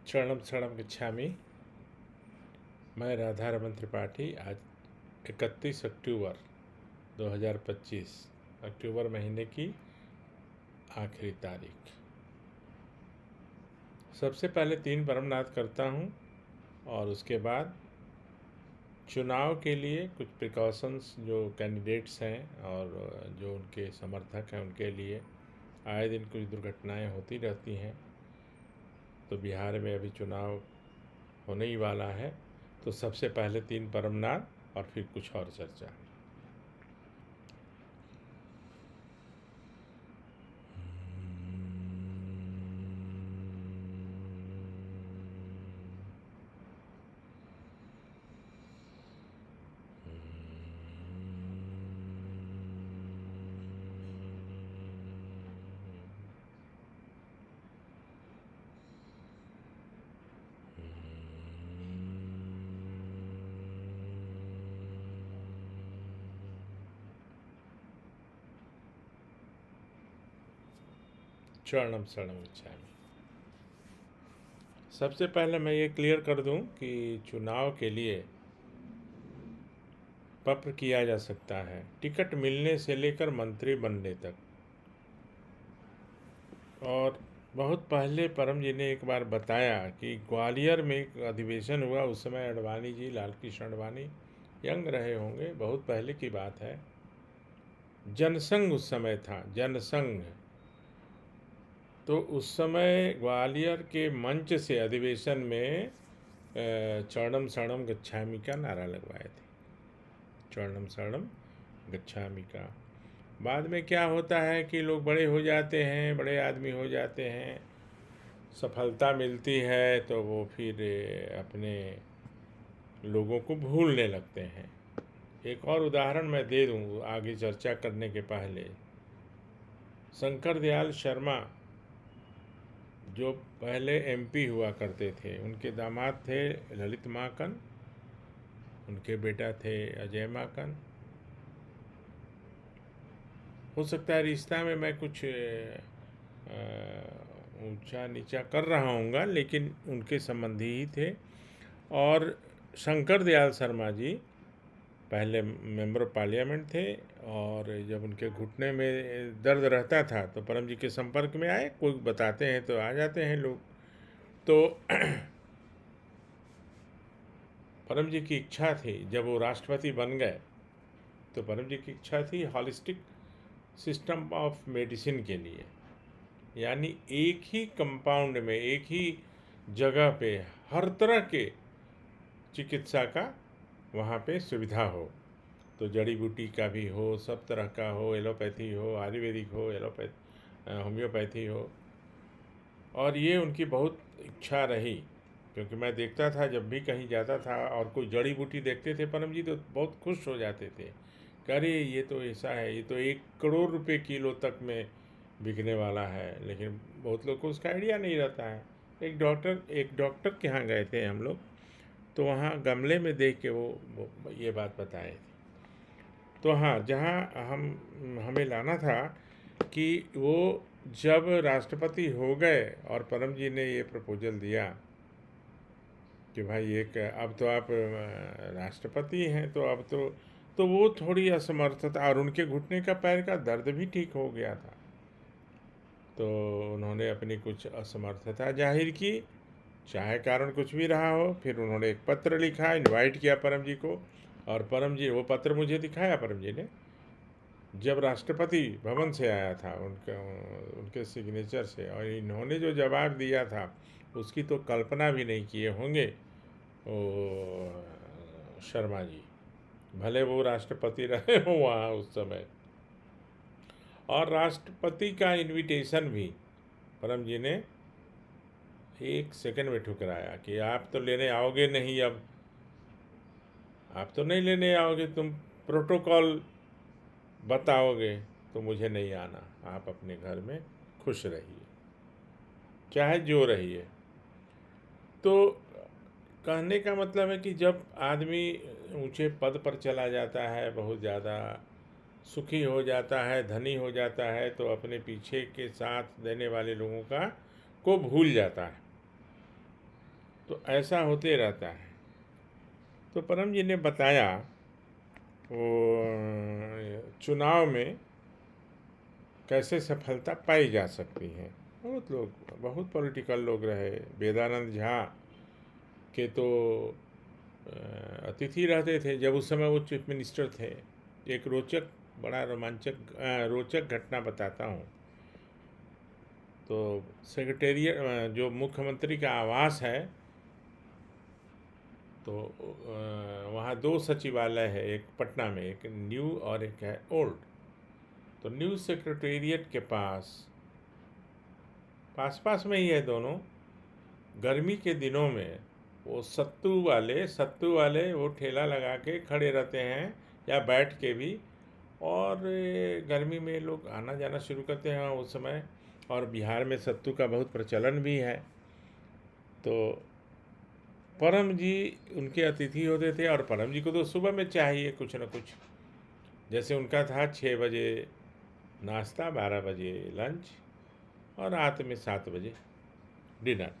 शरणम शरणम गच्छामि। मैं राधा रमन त्रिपाठी। आज 31 अक्टूबर 2025, अक्टूबर महीने की आखिरी तारीख। सबसे पहले 3 परमनाथ करता हूँ और उसके बाद चुनाव के लिए कुछ प्रिकॉशंस जो कैंडिडेट्स हैं और जो उनके समर्थक हैं उनके लिए आए दिन कुछ दुर्घटनाएं होती रहती हैं। तो बिहार में अभी चुनाव होने ही वाला है, तो सबसे पहले 3 परमनाथ और फिर कुछ और चर्चा। शरणम शरणम गच्छामि। सबसे पहले मैं ये क्लियर कर दूं कि चुनाव के लिए पत्र किया जा सकता है, टिकट मिलने से लेकर मंत्री बनने तक। और बहुत पहले परम जी ने एक बार बताया कि ग्वालियर में एक अधिवेशन हुआ, उस समय अडवाणी जी, लाल कृष्ण अडवाणी यंग रहे होंगे, बहुत पहले की बात है। जनसंघ उस समय था, जनसंघ। तो उस समय ग्वालियर के मंच से अधिवेशन में चरणम शरणम गच्छामि का नारा लगवाए थे। चरणम शरणम गच्छामि का। बाद में क्या होता है कि लोग बड़े हो जाते हैं, बड़े आदमी हो जाते हैं, सफलता मिलती है तो वो फिर अपने लोगों को भूलने लगते हैं। एक और उदाहरण मैं दे दूँ आगे चर्चा करने के पहले। शंकर दयाल शर्मा जो पहले एमपी हुआ करते थे, उनके दामाद थे ललित माकन, उनके बेटा थे अजय माकन। हो सकता है रिश्ता में मैं कुछ ऊंचा नीचा कर रहा हूँगा, लेकिन उनके संबंधी ही थे। और शंकर दयाल शर्मा जी पहले मेंबर ऑफ पार्लियामेंट थे, और जब उनके घुटने में दर्द रहता था तो परम जी के संपर्क में आए। कोई बताते हैं तो आ जाते हैं लोग। तो परम जी की इच्छा थी, जब वो राष्ट्रपति बन गए तो परम जी की इच्छा थी हॉलिस्टिक सिस्टम ऑफ मेडिसिन के लिए, यानी एक ही कंपाउंड में, एक ही जगह पे हर तरह के चिकित्सा का वहाँ पे सुविधा हो। तो जड़ी बूटी का भी हो, सब तरह का हो, एलोपैथी हो, आयुर्वेदिक हो, होम्योपैथी हो। और ये उनकी बहुत इच्छा रही, क्योंकि मैं देखता था जब भी कहीं जाता था और कोई जड़ी बूटी देखते थे परम जी तो बहुत खुश हो जाते थे। अरे ये तो ऐसा है, ये तो 1 करोड़ रुपए किलो तक में बिकने वाला है। लेकिन बहुत लोग को उसका आइडिया नहीं रहता है। एक डॉक्टर के यहाँ गए थे हम लोग, तो वहाँ गमले में देख के वो ये बात बताए थे। तो हाँ, जहाँ हमें लाना था कि वो जब राष्ट्रपति हो गए और परम जी ने ये प्रपोजल दिया कि भाई एक अब तो आप राष्ट्रपति हैं, तो अब तो वो थोड़ी असमर्थता, और उनके घुटने का पैर का दर्द भी ठीक हो गया था। तो उन्होंने अपनी कुछ असमर्थता जाहिर की, चाहे कारण कुछ भी रहा हो। फिर उन्होंने एक पत्र लिखा, इनवाइट किया परम जी को, और परम जी, वो पत्र मुझे दिखाया परम जी ने, जब राष्ट्रपति भवन से आया था, उनके सिग्नेचर से। और इन्होंने जो जवाब दिया था उसकी तो कल्पना भी नहीं किए होंगे वो शर्मा जी, भले वो राष्ट्रपति रहे हो वहाँ उस समय। और राष्ट्रपति का इनविटेशन भी परम जी ने 1 सेकंड में ठुकराया कि आप तो लेने आओगे नहीं, अब आप तो नहीं लेने आओगे, तुम प्रोटोकॉल बताओगे तो मुझे नहीं आना, आप अपने घर में खुश रहिए, चाहे जो रहिए। तो कहने का मतलब है कि जब आदमी ऊंचे पद पर चला जाता है, बहुत ज़्यादा सुखी हो जाता है, धनी हो जाता है, तो अपने पीछे के साथ देने वाले लोगों का को भूल जाता है। तो ऐसा होते रहता है। तो परम जी ने बताया वो चुनाव में कैसे सफलता पाई जा सकती है। बहुत लोग, बहुत पॉलिटिकल लोग रहे। वेदानंद झा के तो अतिथि रहते थे जब उस समय वो चीफ मिनिस्टर थे। एक रोचक, बड़ा रोमांचक रोचक घटना बताता हूँ। तो सेक्रेटेरिएट जो मुख्यमंत्री का आवास है, तो वहाँ दो सचिवालय है, एक पटना में, एक न्यू और एक है ओल्ड। तो न्यू सेक्रेटेरिएट के पास पास पास में ही है दोनों। गर्मी के दिनों में वो सत्तू वाले वो ठेला लगा के खड़े रहते हैं या बैठ के भी। और गर्मी में लोग आना जाना शुरू करते हैं उस समय। और बिहार में सत्तू का बहुत प्रचलन भी है। तो परम जी उनके अतिथि होते थे, और परम जी को तो सुबह में चाहिए कुछ न कुछ। जैसे उनका था 6 बजे नाश्ता, 12 बजे लंच, और रात में 7 बजे डिनर।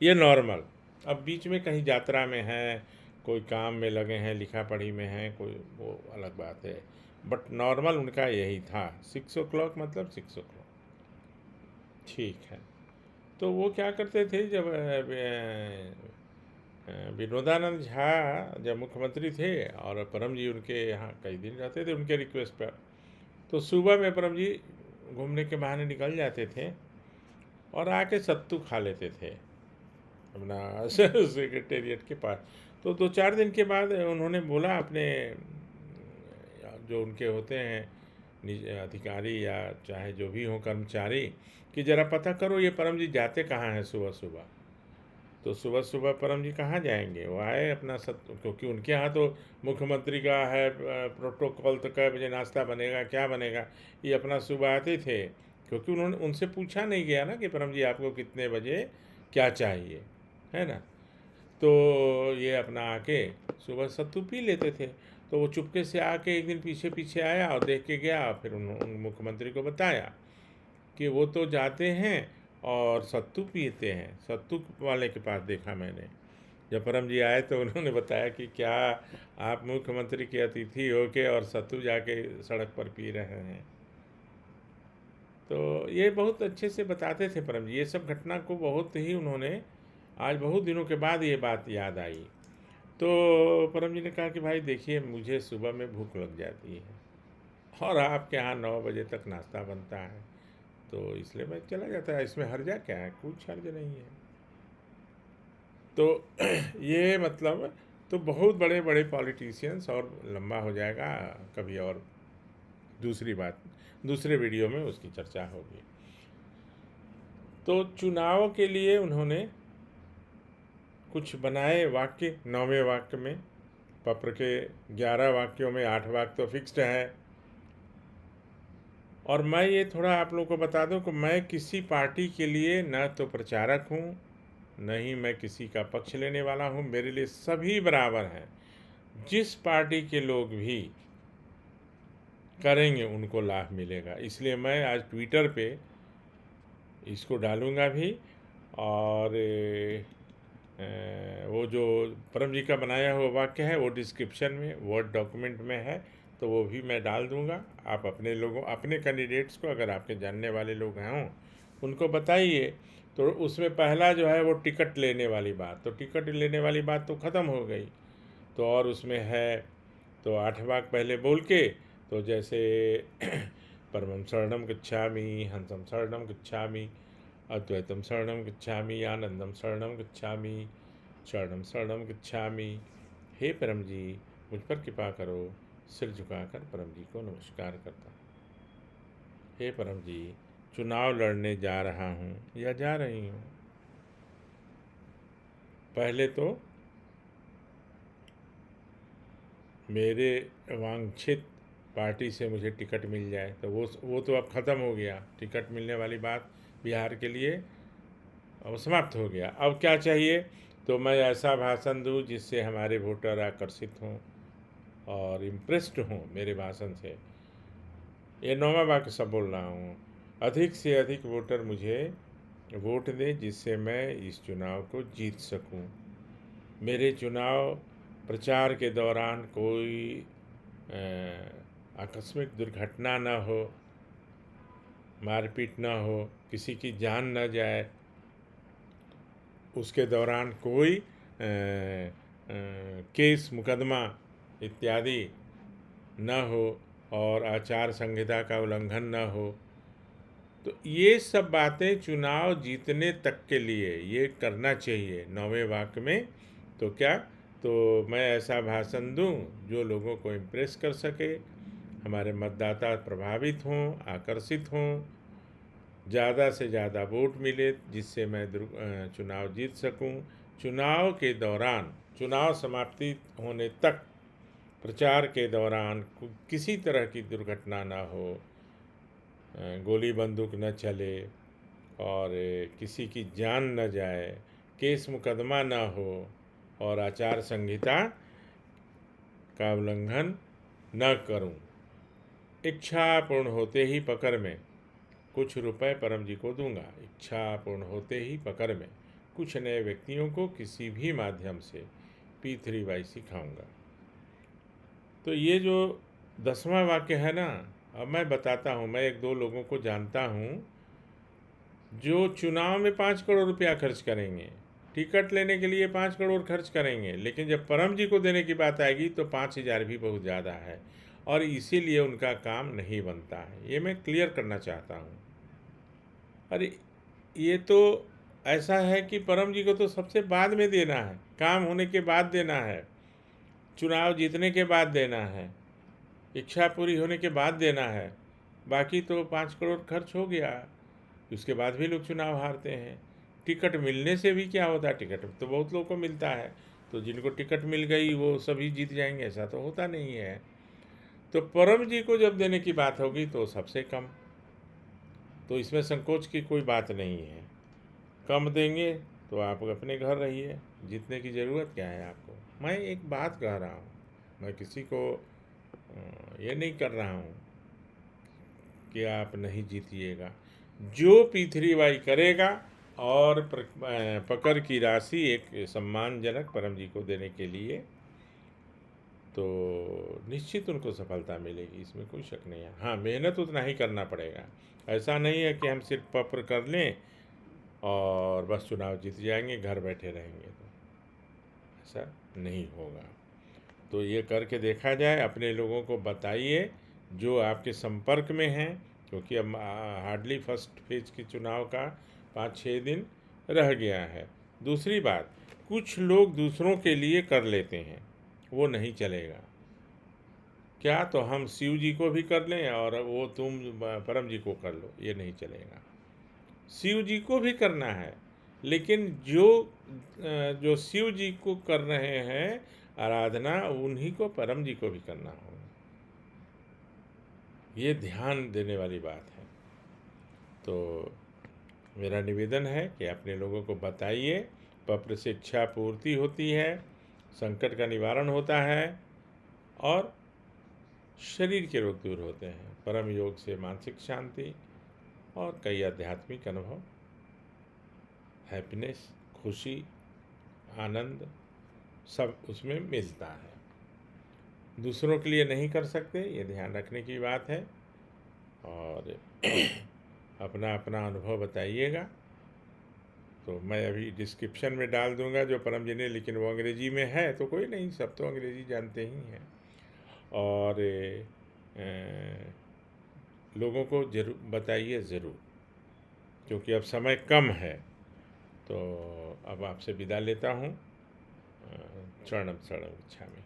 ये नॉर्मल। अब बीच में कहीं यात्रा में हैं, कोई काम में लगे हैं, लिखा पढ़ी में हैं, कोई, वो अलग बात है। बट नॉर्मल उनका यही था, 6 o'clock मतलब 6 o'clock। ठीक है। तो वो क्या करते थे, जब विनोदानंद झा जब मुख्यमंत्री थे और परम जी उनके यहाँ कई दिन रहते थे उनके रिक्वेस्ट पर, तो सुबह में परम जी घूमने के बहाने निकल जाते थे और आके सत्तू खा लेते थे अपना सेक्रेटेरिएट के पास। तो 2-4 दिन के बाद उन्होंने बोला अपने जो उनके होते हैं अधिकारी या चाहे जो भी हों कर्मचारी, कि ज़रा पता करो ये परम जी जाते कहाँ हैं सुबह सुबह। तो सुबह सुबह परम जी कहाँ जाएंगे, वो आए अपना क्योंकि उनके यहाँ तो मुख्यमंत्री का है प्रोटोकॉल, तो कै बजे नाश्ता बनेगा, क्या बनेगा, ये अपना सुबह आते थे। क्योंकि उन्होंने उनसे पूछा नहीं गया ना कि परम जी आपको कितने बजे क्या चाहिए, है ना। तो ये अपना आके सुबह सत्तू पी लेते थे। तो वो चुपके से आके एक दिन पीछे पीछे आया और देख के गया, फिर उन मुख्यमंत्री को बताया कि वो तो जाते हैं और सत्तू पीते हैं। सत्तू वाले के पास देखा मैंने। जब परम जी आए तो उन्होंने बताया कि क्या आप मुख्यमंत्री के अतिथि हो के और सत्तू जाके सड़क पर पी रहे हैं। तो ये बहुत अच्छे से बताते थे परम जी। ये सब घटना को बहुत ही उन्होंने, आज बहुत दिनों के बाद ये बात याद आई। तो परम जी ने कहा कि भाई देखिए, मुझे सुबह में भूख लग जाती है और आपके यहाँ 9 बजे तक नाश्ता बनता है, तो इसलिए मैं चला जाता है। इसमें हर्जा क्या है, कुछ हर्ज नहीं है। तो ये मतलब, तो बहुत बड़े बड़े पॉलिटिशियंस, और लंबा हो जाएगा कभी, और दूसरी बात दूसरे वीडियो में उसकी चर्चा होगी। तो चुनाव के लिए उन्होंने कुछ बनाए वाक्य, 9वें वाक्य में, पत्र के 11 वाक्यों में 8 वाक्य तो फिक्स्ड है। और मैं ये थोड़ा आप लोगों को बता दूं कि मैं किसी पार्टी के लिए न तो प्रचारक हूं, न ही मैं किसी का पक्ष लेने वाला हूं। मेरे लिए सभी बराबर हैं। जिस पार्टी के लोग भी करेंगे उनको लाभ मिलेगा। इसलिए मैं आज ट्विटर पे इसको डालूंगा भी। और वो जो परम जी का बनाया हुआ वाक्य है वो डिस्क्रिप्शन में, वर्ड डॉक्यूमेंट में है, तो वो भी मैं डाल दूंगा। आप अपने लोगों, अपने कैंडिडेट्स को, अगर आपके जानने वाले लोग हों, उनको बताइए। तो उसमें पहला जो है वो टिकट लेने वाली बात, तो टिकट लेने वाली बात तो ख़त्म हो गई। तो और उसमें है, तो 8 वाक्य पहले बोल के, तो जैसे परमं शरणं गच्छामि, हंसं शरणं गच्छामि, अद्वैतम शरणं गच्छामि, आनंदम शरणं गच्छामि, शरणं शरणं गच्छामि। हे परम जी, मुझ पर कृपा करो। सिर झुकाकर परम जी को नमस्कार करता हूँ। हे परम जी, चुनाव लड़ने जा रहा हूँ या जा रही हूँ। पहले तो मेरे वांछित पार्टी से मुझे टिकट मिल जाए, तो वो तो अब ख़त्म हो गया। टिकट मिलने वाली बात बिहार के लिए अब समाप्त हो गया। अब क्या चाहिए, तो मैं ऐसा भाषण दूं जिससे हमारे वोटर आकर्षित हों और इम्प्रेस्ड हों मेरे भाषण से। ये 9वां वाक्य सब बोल रहा हूँ। अधिक से अधिक वोटर मुझे वोट दें जिससे मैं इस चुनाव को जीत सकूं। मेरे चुनाव प्रचार के दौरान कोई आकस्मिक दुर्घटना न हो, मारपीट न हो, किसी की जान न जाए, उसके दौरान कोई केस मुकदमा इत्यादि न हो और आचार संहिता का उल्लंघन न हो। तो ये सब बातें चुनाव जीतने तक के लिए ये करना चाहिए 9वें वाक्य में। तो क्या, तो मैं ऐसा भाषण दूं जो लोगों को इम्प्रेस कर सके, हमारे मतदाता प्रभावित हों, आकर्षित हों, ज़्यादा से ज़्यादा वोट मिले जिससे मैं चुनाव जीत सकूं। चुनाव के दौरान, चुनाव समाप्ति होने तक, प्रचार के दौरान किसी तरह की दुर्घटना ना हो, गोली बंदूक न चले और किसी की जान न जाए, केस मुकदमा न हो और आचार संहिता का उल्लंघन न करूं। इच्छा पूर्ण होते ही पकड़ में कुछ रुपए परम जी को दूंगा। इच्छा पूर्ण होते ही पकड़ में कुछ नए व्यक्तियों को किसी भी माध्यम से P3Y सिखाऊंगा। तो ये जो 10वां वाक्य है ना, अब मैं बताता हूँ। मैं 1-2 लोगों को जानता हूँ जो चुनाव में 5 करोड़ रुपया खर्च करेंगे, टिकट लेने के लिए 5 करोड़ खर्च करेंगे, लेकिन जब परम जी को देने की बात आएगी तो 5,000 भी बहुत ज़्यादा है और इसीलिए उनका काम नहीं बनता है। ये मैं क्लियर करना चाहता हूँ। अरे ये तो ऐसा है कि परम जी को तो सबसे बाद में देना है, काम होने के बाद देना है, चुनाव जीतने के बाद देना है, इच्छा पूरी होने के बाद देना है। बाकी तो 5 करोड़ खर्च हो गया, उसके बाद भी लोग चुनाव हारते हैं। टिकट मिलने से भी क्या होता है, टिकट तो बहुत लोगों को मिलता है, तो जिनको टिकट मिल गई वो सभी जीत जाएंगे, ऐसा तो होता नहीं है। तो परम जी को जब देने की बात होगी तो सबसे कम, तो इसमें संकोच की कोई बात नहीं है। कम देंगे तो आप अपने घर रहिए, जीतने की ज़रूरत क्या है आपको। मैं एक बात कह रहा हूँ, मैं किसी को ये नहीं कर रहा हूँ कि आप नहीं जीतिएगा। जो P3Y करेगा और पकड़ की राशि एक सम्मानजनक परम जी को देने के लिए, तो निश्चित उनको सफलता मिलेगी, इसमें कोई शक नहीं है। हाँ, मेहनत उतना ही करना पड़ेगा। ऐसा नहीं है कि हम सिर्फ पत्र कर लें और बस चुनाव जीत जाएंगे, घर बैठे रहेंगे, तो ऐसा नहीं होगा। तो ये करके देखा जाए, अपने लोगों को बताइए जो आपके संपर्क में हैं, क्योंकि अब हार्डली फर्स्ट फेज के चुनाव का 5-6 दिन रह गया है। दूसरी बात, कुछ लोग दूसरों के लिए कर लेते हैं, वो नहीं चलेगा। क्या तो हम शिव जी को भी कर लें और वो तुम परम जी को कर लो, ये नहीं चलेगा। शिव जी को भी करना है, लेकिन जो शिव जी को कर रहे हैं आराधना, उन्हीं को परम जी को भी करना होगा। ये ध्यान देने वाली बात है। तो मेरा निवेदन है कि अपने लोगों को बताइए, पत्र से इच्छा पूर्ति होती है, संकट का निवारण होता है और शरीर के रोग दूर होते हैं। परम योग से मानसिक शांति और कई आध्यात्मिक अनुभव, हैप्पीनेस, खुशी, आनंद सब उसमें मिलता है। दूसरों के लिए नहीं कर सकते, ये ध्यान रखने की बात है। और अपना अपना अनुभव बताइएगा, तो मैं अभी डिस्क्रिप्शन में डाल दूंगा जो परम जी ने, लेकिन वो अंग्रेजी में है, तो कोई नहीं, सब तो अंग्रेजी जानते ही हैं। और लोगों को जरूर बताइए ज़रूर, क्योंकि अब समय कम है। तो अब आपसे विदा लेता हूँ, चरणम शरणम गच्छामि।